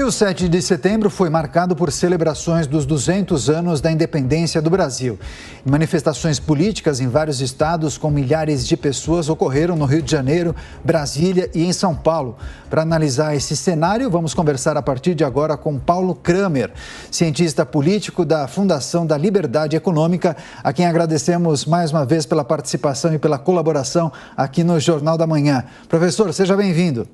E o 7 de setembro foi marcado por celebrações dos 200 anos da independência do Brasil. Manifestações políticas em vários estados com milhares de pessoas ocorreram no Rio de Janeiro, Brasília e em São Paulo. Para analisar esse cenário, vamos conversar a partir de agora com Paulo Kramer, cientista político da Fundação da Liberdade Econômica, a quem agradecemos mais uma vez pela participação e pela colaboração aqui no Jornal da Manhã. Professor, seja bem-vindo.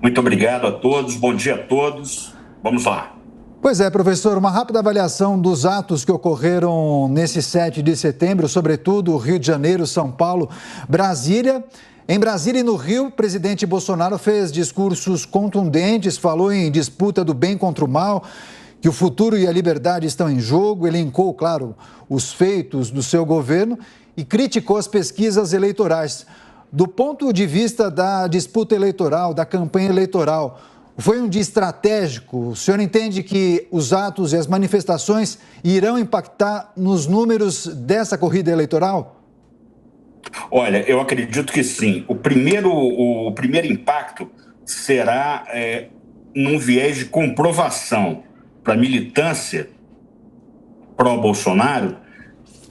Muito obrigado a todos, bom dia a todos. Vamos lá. Pois é, professor, uma rápida avaliação dos atos que ocorreram nesse 7 de setembro, sobretudo Rio de Janeiro, São Paulo, Brasília. Em Brasília e no Rio, o presidente Bolsonaro fez discursos contundentes, falou em disputa do bem contra o mal, que o futuro e a liberdade estão em jogo, elencou, claro, os feitos do seu governo e criticou as pesquisas eleitorais. Do ponto de vista da disputa eleitoral, da campanha eleitoral, foi um dia estratégico? O senhor entende que os atos e as manifestações irão impactar nos números dessa corrida eleitoral? Olha, eu acredito que sim. O primeiro impacto será num viés de comprovação para a militância pró-Bolsonaro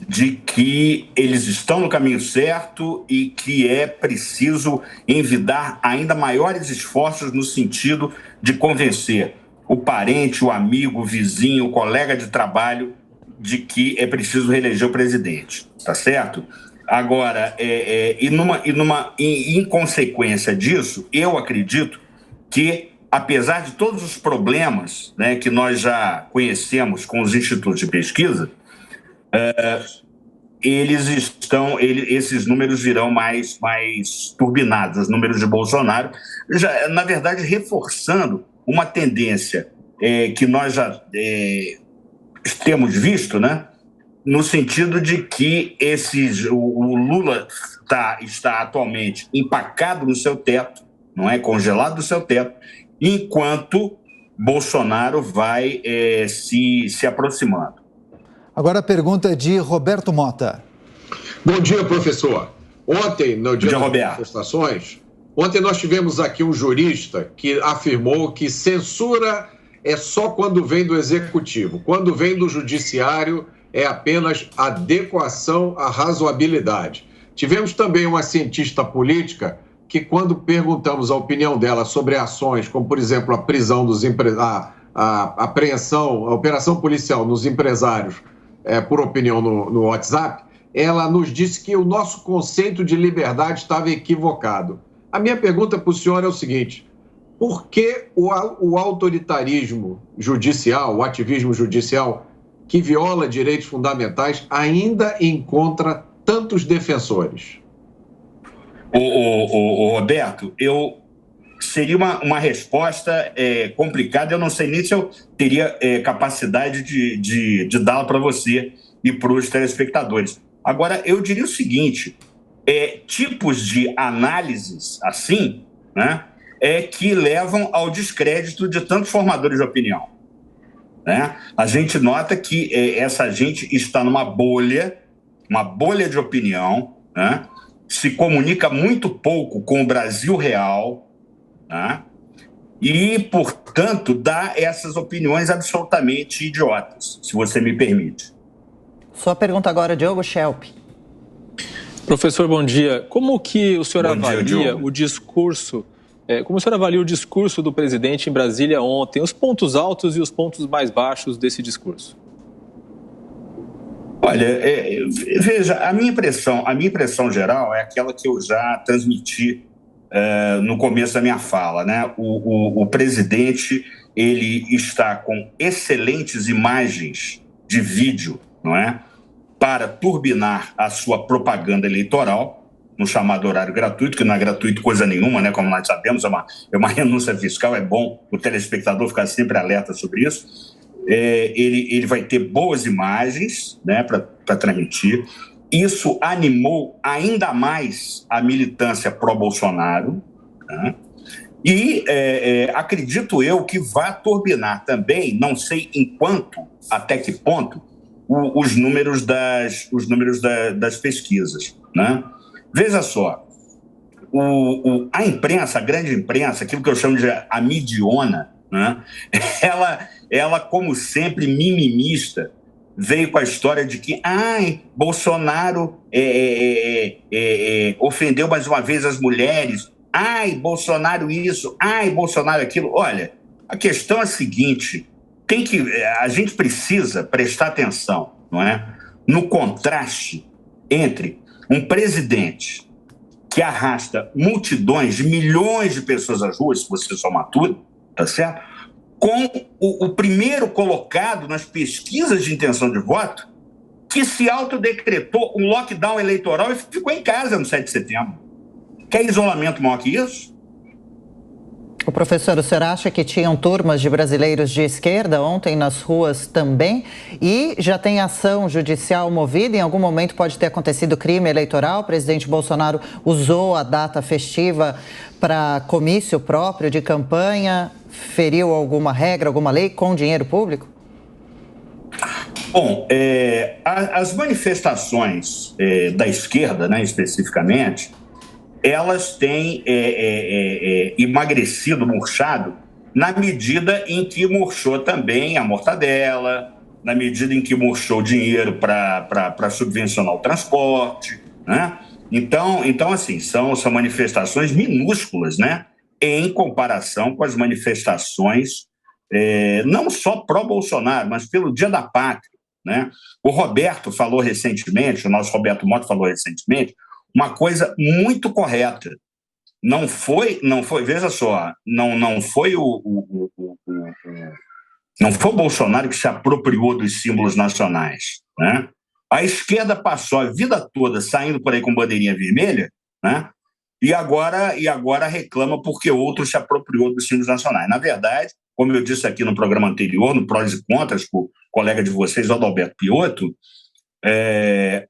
de que eles estão no caminho certo e que é preciso envidar ainda maiores esforços no sentido de convencer o parente, o amigo, o vizinho, o colega de trabalho de que é preciso reeleger o presidente, tá certo? Agora, em consequência disso, eu acredito que, apesar de todos os problemas, né, que nós já conhecemos com os institutos de pesquisa, esses números virão mais turbinados, os números de Bolsonaro, já, na verdade, reforçando uma tendência que nós já temos visto, né, no sentido de que o Lula está atualmente empacado no seu teto, não é, congelado no seu teto, enquanto Bolsonaro vai se aproximando. Agora a pergunta é de Roberto Mota. Bom dia, professor. Ontem, no dia das manifestações, nós tivemos aqui um jurista que afirmou que censura é só quando vem do executivo. Quando vem do judiciário, é apenas adequação à razoabilidade. Tivemos também uma cientista política que, quando perguntamos a opinião dela sobre ações, como, por exemplo, a prisão dos a apreensão, a operação policial nos empresários, por opinião no WhatsApp, ela nos disse que o nosso conceito de liberdade estava equivocado. A minha pergunta para o senhor é o seguinte: por que o autoritarismo judicial, o ativismo judicial, que viola direitos fundamentais, ainda encontra tantos defensores? Roberto, seria uma resposta complicada. Eu não sei nem se eu teria capacidade de dá-la para você e para os telespectadores. Agora, eu diria o seguinte: tipos de análises assim, né, que levam ao descrédito de tantos formadores de opinião, né? A gente nota que essa gente está numa bolha de opinião, né? Se comunica muito pouco com o Brasil real, né? E, portanto, dá essas opiniões absolutamente idiotas, se você me permite. Sua pergunta agora, Diogo Schelp. Professor, bom dia. Como que o senhor avalia o discurso, como o senhor avalia o discurso do presidente em Brasília ontem, os pontos altos e os pontos mais baixos desse discurso? Olha, veja, a minha impressão geral é aquela que eu já transmiti no começo da minha fala, né? O presidente, ele está com excelentes imagens de vídeo, não é? Para turbinar a sua propaganda eleitoral, no chamado horário gratuito, que não é gratuito coisa nenhuma, né? Como nós sabemos, é uma renúncia fiscal, é bom o telespectador ficar sempre alerta sobre isso. Ele vai ter boas imagens, né, para transmitir. Isso animou ainda mais a militância pró-Bolsonaro, né? E acredito eu que vai turbinar também, não sei até que ponto, os números das pesquisas, né? Veja só, a imprensa, a grande imprensa, aquilo que eu chamo de a midiona, né? Ela, como sempre, mimimista, veio com a história de que Bolsonaro ofendeu mais uma vez as mulheres, Bolsonaro isso, Bolsonaro aquilo. Olha, a questão é a seguinte, a gente precisa prestar atenção, não é? No contraste entre um presidente que arrasta multidões de milhões de pessoas às ruas, se você somar tudo, tá certo? Com o primeiro colocado nas pesquisas de intenção de voto, que se autodecretou um lockdown eleitoral e ficou em casa no 7 de setembro. Quer isolamento maior que isso? O professor, o senhor acha que tinham turmas de brasileiros de esquerda ontem nas ruas também? E já tem ação judicial movida? Em algum momento pode ter acontecido crime eleitoral? O presidente Bolsonaro usou a data festiva para comício próprio de campanha? Feriu alguma regra, alguma lei com dinheiro público? Bom, as manifestações da esquerda, né, especificamente, elas têm emagrecido, murchado, na medida em que murchou também a mortadela, na medida em que murchou o dinheiro para subvencionar o transporte, né? Então, assim, são manifestações minúsculas, né? Em comparação com as manifestações, não só pró-Bolsonaro, mas pelo Dia da Pátria, né? O Roberto falou recentemente, o nosso Roberto Mota falou recentemente, uma coisa muito correta. Não foi, veja só, não foi o Bolsonaro que se apropriou dos símbolos nacionais, né? A esquerda passou a vida toda saindo por aí com bandeirinha vermelha, né? E agora reclama porque outro se apropriou dos símbolos nacionais. Na verdade, como eu disse aqui no programa anterior, no Prós e Contras, com o colega de vocês, o Adalberto Piotto,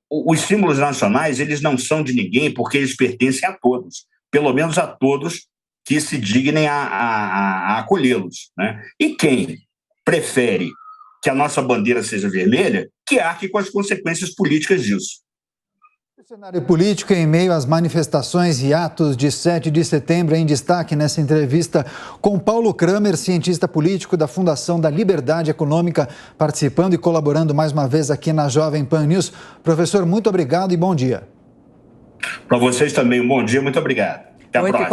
os símbolos nacionais, eles não são de ninguém porque eles pertencem a todos, pelo menos a todos que se dignem a acolhê-los, né? E quem prefere que a nossa bandeira seja vermelha, que arque com as consequências políticas disso. O cenário político em meio às manifestações e atos de 7 de setembro em destaque nessa entrevista com Paulo Kramer, cientista político da Fundação da Liberdade Econômica, participando e colaborando mais uma vez aqui na Jovem Pan News. Professor, muito obrigado e bom dia. Para vocês também, um bom dia, muito obrigado. Até a próxima.